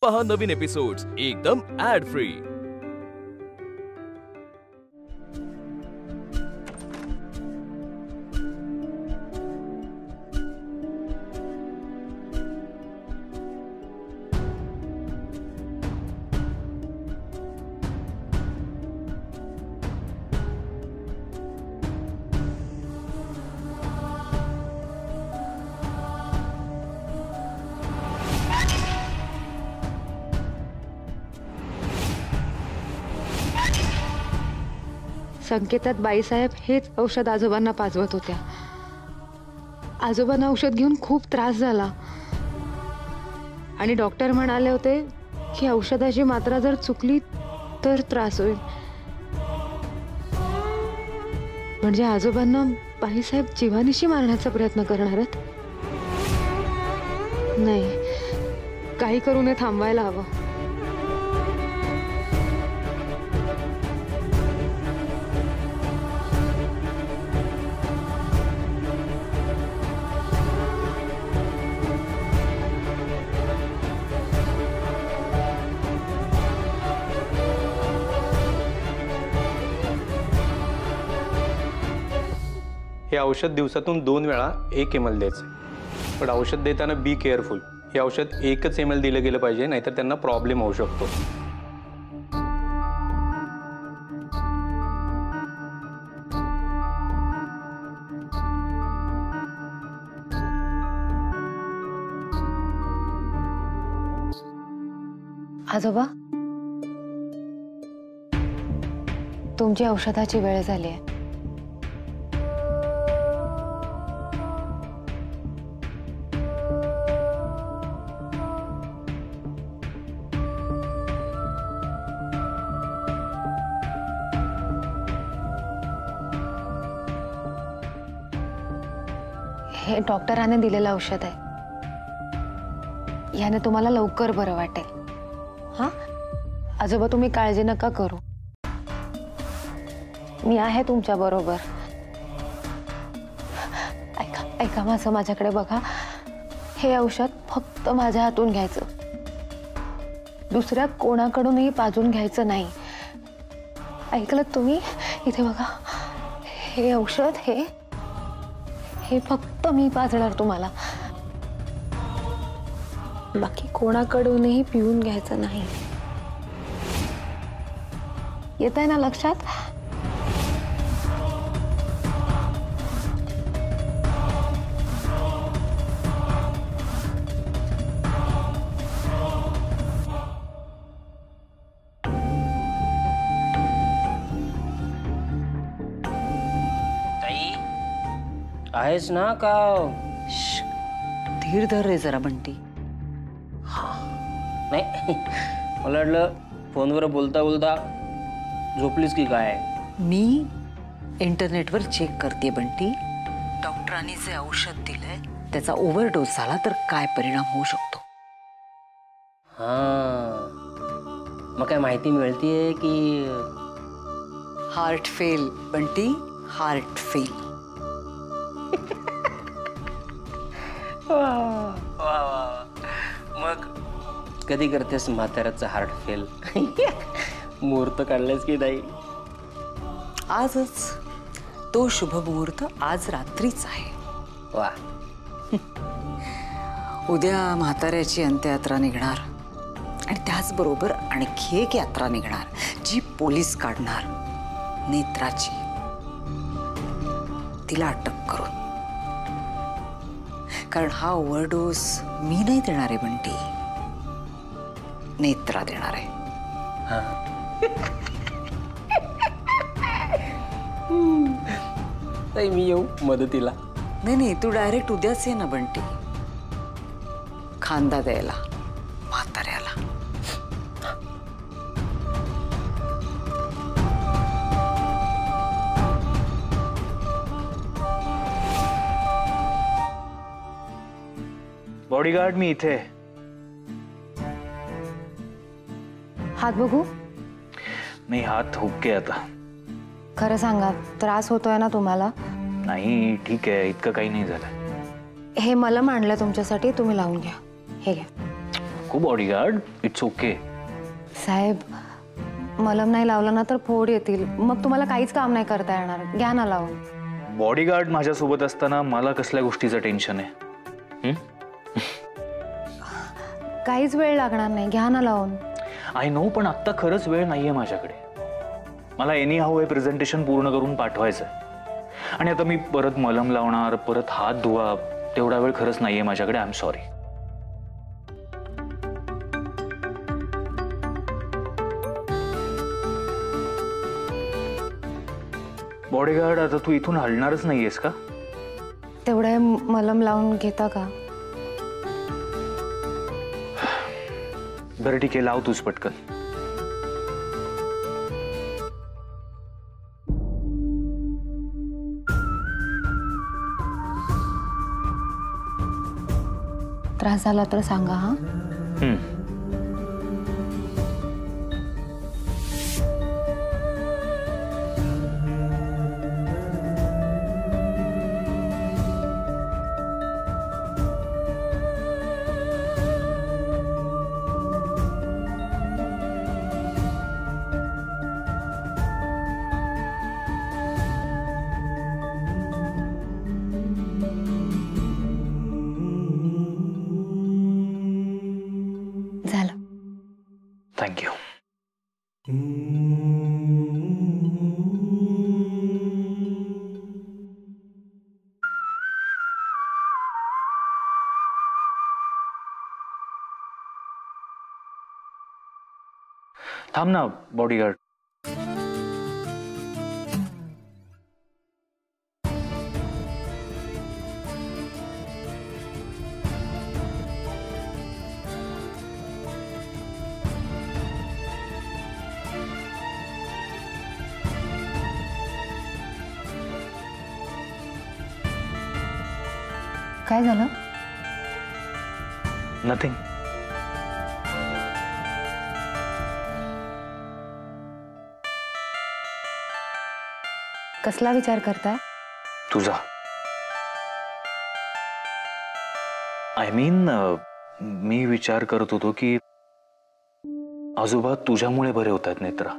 पहा नवीन एपिसोड्स एकदम add free. संकेतात बाईसाहेब हेच औषध आजोबांना पाजवत होत्या। आजोबांना औषध घेऊन खूप त्रास झाला आणि डॉक्टर म्हणाले होते की औषधाची मात्रा जर चुकली तर त्रास होईल। म्हणजे आजोबांना बाईसाहेब जीवानिशी मारण्याचा प्रयत्न करणार आहेत। नाही, काही करून हे थांबवायला हवं। हे औषध दिवसातून 2 वेळा 1 ml द्यायचं। पण औषध देताना बी केअरफुल। हे औषध 1च ml दिलं गेलं पाहिजे, नाहीतर त्यांना प्रॉब्लेम होऊ शकतो। आजोबा, तुमची औषधाची वेळ झाली आहे। हे डॉक्टराने दिलेलं औषध आहे। याने तुम्हाला लवकर बरं वाटेल। हा आजोबा, तुम्ही काळजी नका करू, मी आहे तुमच्या बरोबर। ऐका ऐका, माझ्याकडे बघा। हे औषध फक्त माझ्या हातून घ्यायचं, दुसऱ्या कोणाकडूनही पाजून घ्यायचं नाही। ऐकलं तुम्ही? इथे बघा, हे औषध हे फक्त मी पाजणार तुम्हाला, बाकी कोणाकडूनही पिऊन घ्यायचं नाही। येत आहे ना लक्षात? आहेस ना का? धीर धर रे जरा बंटी। नाही, मला वाटलं फोनवर बोलता बोलता झोपलीस की काय? मी इंटरनेटवर चेक करते बंटी। डॉक्टरांनी जे औषध दिलंय त्याचा ओव्हरडोस झाला तर काय परिणाम होऊ शकतो। हां, मग काय माहिती मिळतीये की? Heart fail Bunty, heart fail. मग कधी करतेस म्हाताऱ्याचं हार्ट फेल? मुहूर्त काढलायस की नाही? आजच तो शुभ मुहूर्त आज रात्रीच आहे। वा, उद्या म्हाताऱ्याची अंत्ययात्रा निघणार आणि त्याचबरोबर आणखी एक यात्रा निघणार जी पोलीस काढणार, नेत्राची। तिला अटक करून, कारण हा ओव्हरडोस मी नाही देणार आहे बंटी, नेत्रा देणार आहे। नाही, मी येऊ मदतीला? नाही, तू डायरेक्ट उद्याच ये ना बंटी, खांदा द्यायला म्हाताऱ्याला। बॉडीगार्ड मी इथे। हात बघू? नाही, हात हुके आता। खरं सांगा, त्रास होतोय ना तुम्हाला? नाही, ठीक आहे, इतकं काही नाही झालं। हे मलम आणलं तुमच्यासाठी, तुम्ही लावून घ्या। हे घ्या। नको बॉडीगार्ड, इट्स ओके. साहेब, मलम नाही लावला ना तर फोड येतील, मग तुम्हाला काहीच काम नाही करता येणार. घ्या ना लावून. बॉडीगार्ड माझ्यासोबत असताना मला कसल्या गोष्टीचं टेन्शन आहे? काहीच वेळ लागणार नाही, घ्या ना लावून. आय नो, पण आत्ता खरंच वेळ नाहीये माझ्याकडे. मला एनी हाऊ हे प्रेझेंटेशन पूर्ण करून पाठवायचंय. आणि आता मी परत मलम लावणार, परत हात धुवा, तेवढा वेळ खरंच नाहीये माझ्याकडे. I am sorry. बॉडीगार्ड, आता तू इथून हलणारच नाहीयेस का? तेवढे मलम लावून घेता का? बरं ठीक आहे, लाव तूच पटकन. त्रास झाला तर सांगा हा. झालं. थँक्यू. थांब ना बॉडीगार्ड. काय झालं? नथिंग. कसला विचार करताय? तुझा. आय मीन, मी विचार करत होतो की आजोबा तुझ्यामुळे बरे होत आहेत नेत्रा.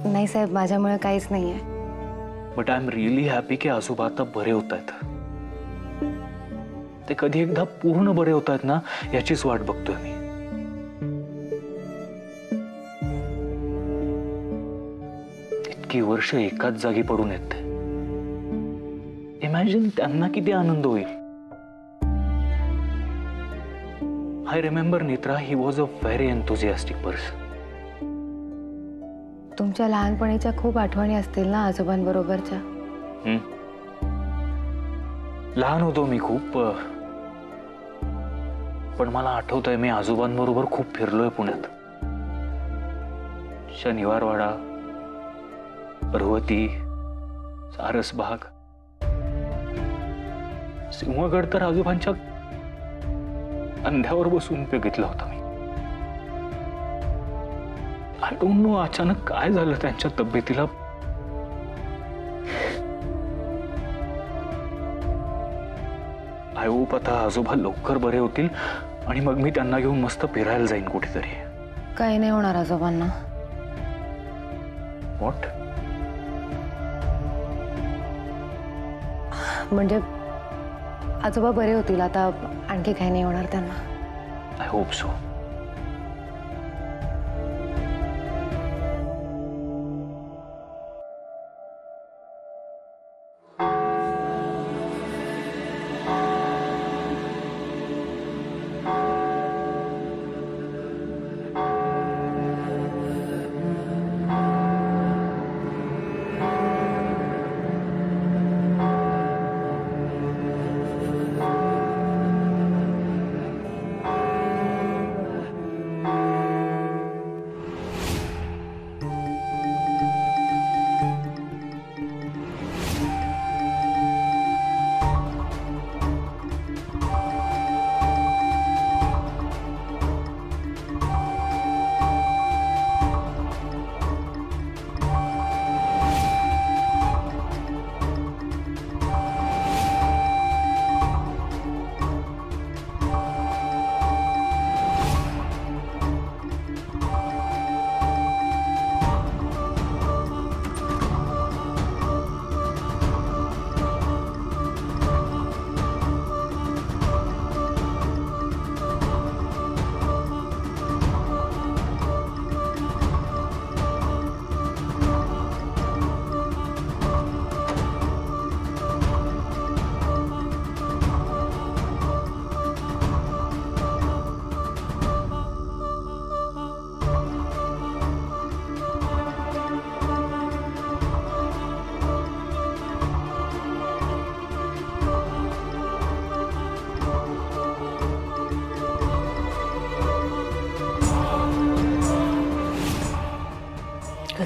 नाही साहेब, माझ्यामुळे काहीच नाहीये. But I am really happy की आजोबा आता बरे होत आहेत. ते कधी एकदा पूर्ण बरे होत आहेत ना, याचीच वाट बघतोय मी. इतकी वर्ष एकाच जागी पडून येत. इमॅजिन त्यांना किती आनंद होईल. I remember Netra, he was a very enthusiastic person. तुमच्या लहानपणीच्या खूप आठवणी असतील ना आजोबांबरोबरच्या? लहान होतो मी खूप, पण मला आठवतंय मी आजोबांबरोबर खूप फिरलोय पुण्यात. शनिवारवाडा, पर्वती, सारसबाग, सिंहगड तर आजोबांच्या अंध्यावर बसून बघितला होता मी. आय डोंट नो अचानक काय झालं त्यांच्या तब्येतीला. आय होप आता आजोबा लवकर बरे होतील आणि मग मी त्यांना घेऊन मस्त फिरायला जाईन कुठेतरी. काही नाही होणार आजोबांना. व्हॉट? म्हणजे आजोबा बरे होतील आता, आणखी काही नाही होणार त्यांना. I hope so.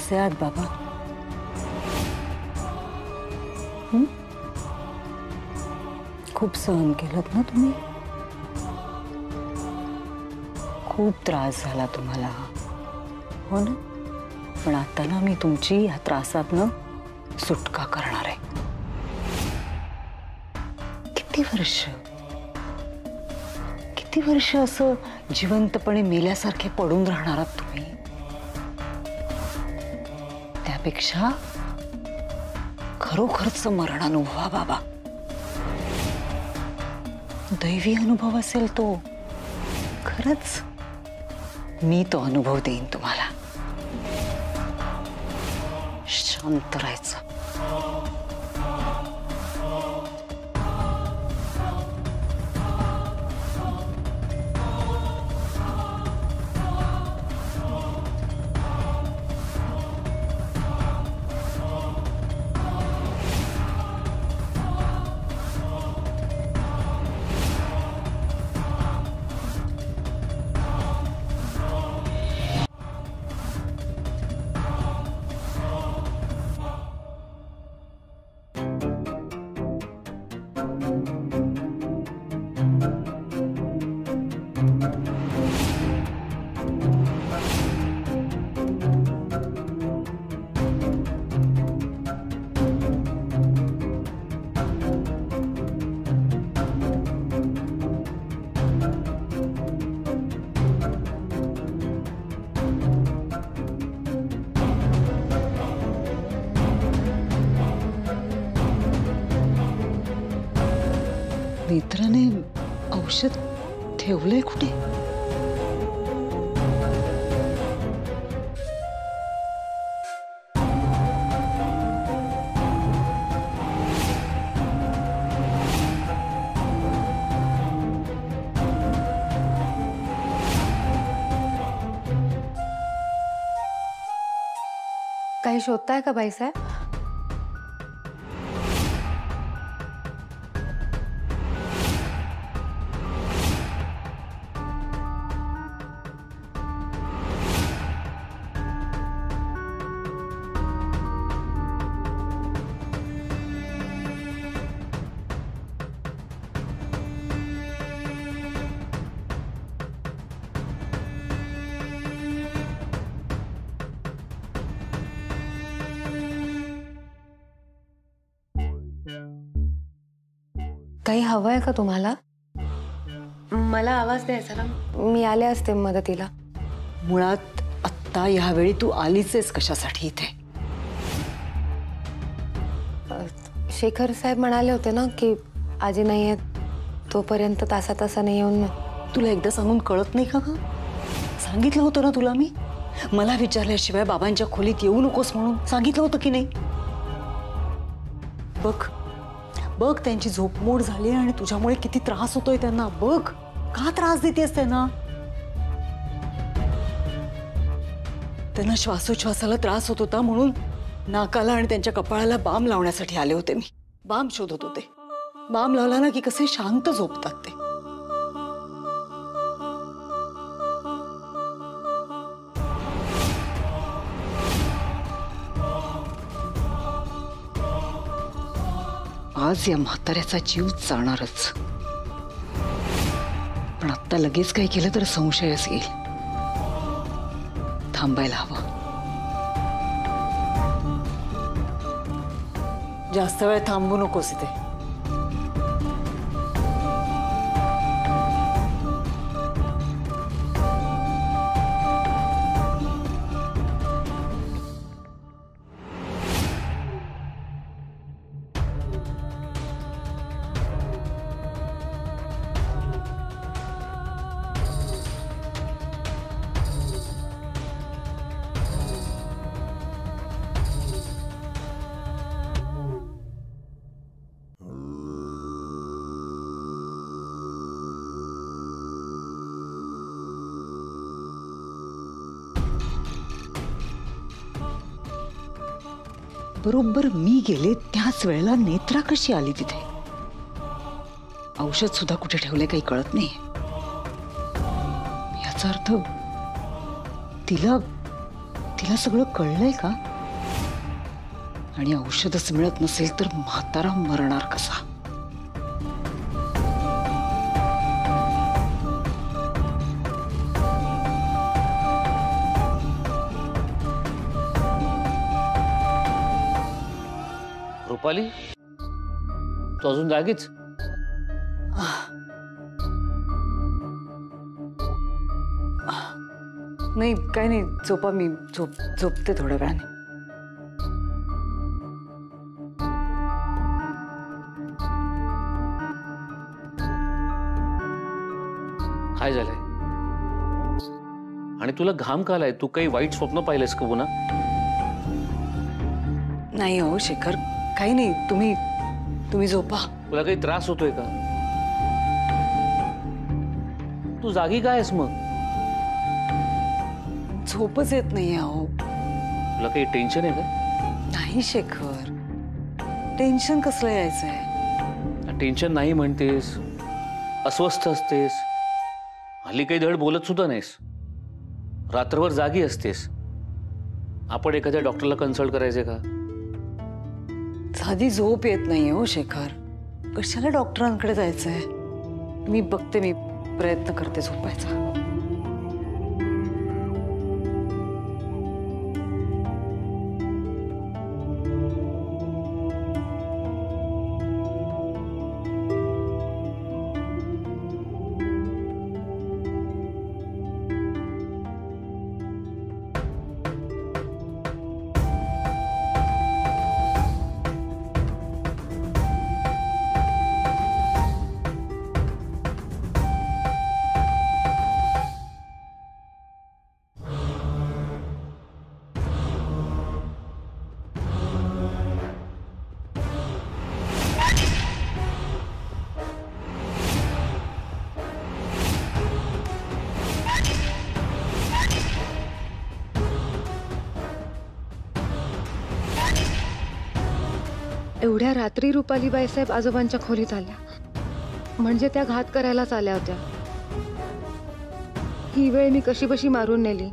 कसे आहात बाबा? खूप सहन केलं ना तुम्ही? खूप त्रास झाला तुम्हाला, हो ना? पण आता ना मी तुमची या त्रासातनं सुटका करणार आहे. किती वर्ष असं जिवंतपणे मेल्यासारखे पडून राहणार आहात तुम्ही? त्यापेक्षा खरोखरच मरण अनुभवा बाबा. दैवी अनुभव असेल तो. खरंच मी तो अनुभव देईन तुम्हाला. शांत राहायचं. मित्राने औषध ठेवलंय कुठे? काही शोधताय का बाईसाहेब? काही हवंय का तुम्हाला? मला आवाज द्यायचा ना, मी आले असते मदतीला. मुळात आत्ता यावेळी तू आलीच आहेस कशासाठी इथे? शेखर साहेब म्हणाले होते ना की आजी नाही आहेत तोपर्यंत तासा नाही येऊन. तुला एकदा सांगून कळत नाही का ग? सांगितलं होतं ना तुला मी. मला विचारल्याशिवाय बाबांच्या खोलीत येऊ नकोस म्हणून सांगितलं होतं की नाही? बघ बघ त्यांची झोपमोड झाली आणि तुझ्यामुळे किती त्रास होतोय त्यांना. बघ का त्रास देतेस त्यांना. त्यांना श्वासोच्छवासाला त्रास होत होता म्हणून नाकाला आणि त्यांच्या कपाळाला बाम लावण्यासाठी आले होते मी. बाम शोधत होते. बाम लावला ना की कसे शांत झोपतात ते. आज या म्हाताऱ्याचा जीव जाणारच. पण आता लगेच काही केलं तर संशयच येईल. थांबायला हवं. जास्त वेळ थांबू नकोस इथे. बरोबर मी गेले त्याच वेळेला नेत्रा कशी आली तिथे? औषध सुद्धा कुठे ठेवले काही कळत नाही. याचा अर्थ तिला सगळं कळलंय का? आणि औषधच मिळत नसेल तर म्हातारा मरणार कसा? रुपाली, तू अजून जागीच? नाही, काय नाही, झोपा. मी झोपते थोड्या वेळाने. काय झालंय? आणि तुला घाम का आलाय? तू काही वाईट स्वप्न पाहिलंस का पुन्हा? नाही हो शेखर, काही नाही. तुम्ही झोपा. तुला काही त्रास होतोय का? तू जागी काय आहेस मग? झोपच येत नाही अहो. तुला काही टेन्शन आहे का? नाही शेखर, टेन्शन कसलं यायचंय? टेन्शन नाही म्हणतेस, अस्वस्थ असतेस, हल्ली काही धड बोलत सुद्धा नाहीस, रात्रभर जागी असतेस. आपण एखाद्या डॉक्टरला कन्सल्ट करायचे का? साधी झोप येत नाही हो शेखर. कशाला डॉक्टरांकडे जायचंय? मी बघते, मी प्रयत्न करते झोपायचा. एवढ्या रात्री रुपाली बाईसाहेब आजोबांच्या खोलीत आल्या, म्हणजे त्या घात करायलाच आल्या होत्या. ही वेळ मी कशीबशी मारून नेली,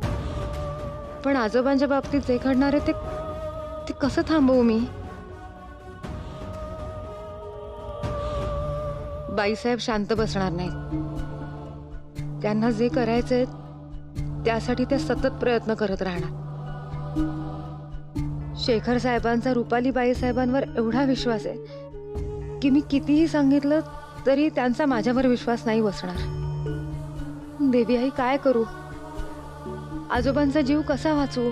पण आजोबांच्या बाबतीत जे घडणार आहे ते कसं थांबवू मी? बाईसाहेब शांत बसणार नाहीत. त्यांना जे करायचंय त्यासाठी ते सतत प्रयत्न करत राहणार. शेखर साहेबांचा रुपाली बाईसाहेबांवर एवढा विश्वास आहे की मी कितीही सांगितलं तरी त्यांचा माझ्यावर विश्वास नाही बसणार. देवी आई, काय करू? आजोबांचा जीव कसा वाचवू?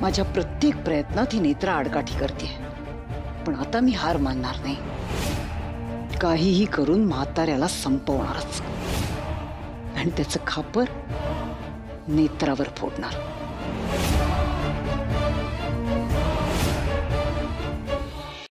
माझ्या प्रत्येक प्रयत्नात ही नेत्रा आडकाठी करते, पण आता मी हार मानणार नाही. काहीही करून म्हाताऱ्याला संपवणारच आणि त्याचं खापर नेत्रावर फोडणार.